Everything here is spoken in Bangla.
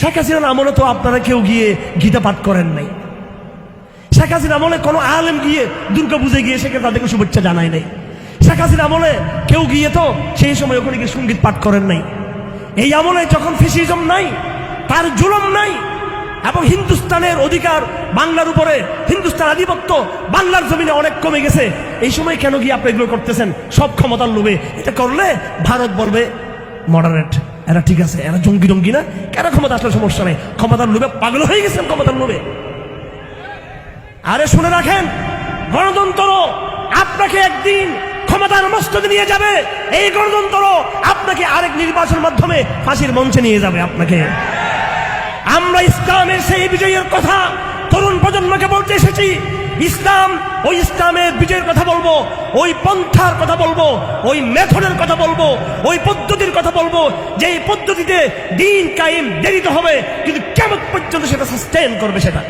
শেখ হাসিনার আমলে তো আপনারা কেউ গিয়ে গীতা পাঠ করেন নাই। শেখ হাসিনার আমলে কোনো আলেম গিয়ে দুর্গা পুজোয় গিয়ে সেখানে তাদেরকে শুভেচ্ছা জানায় নাই। শেখ হাসিনার আমলে কেউ গিয়ে তো সেই সময় ওখানে গিয়ে সঙ্গীত পাঠ করেন নাই। এই আমলে যখন ফ্যাসিজম নাই, তার জুলুম নাই, এবং হিন্দুস্তানের অধিকার বাংলার উপরে, হিন্দুস্তান আধিপত্য বাংলার জমিনে অনেক কমে গেছে, এই সময় কেন গিয়ে আপনি এগুলো করতেছেন? সব ক্ষমতার লোভে। এটা করলে ভারত বলবে মডারেট, এরা ঠিক আছে, এরা জঙ্গি টঙ্গি না, কেন ক্ষমতা আসলে সমস্যা নেই, ক্ষমতার লোভে পাগল হয়ে গেছেন, ক্ষমতার লোভে। আরে শুনে রাখেন, গণতন্ত্র আপনাকে একদিন ক্ষমতার মস্তকে নিয়ে যাবে। এই গণতন্ত্র আপনাকে আরেক নির্বাচনের মাধ্যমে ফাঁসির মঞ্চে নিয়ে যাবে আপনাকে। আমরা ইসলামের সেই বিজয়ের কথা তরুণ প্রজন্মকে বলতে এসেছি। ইসলাম, ওই ইসলামের বিজয়ের কথা বলবো, ওই পন্থার কথা বলবো, ওই মেথডের কথা বলবো, ওই পদ্ধতির কথা বলবো, যে এই পদ্ধতিতে দিন কায়েম দেরিতে হবে, কিন্তু কিয়ামত পর্যন্ত সেটা সাস্টেইন করবে সেটা।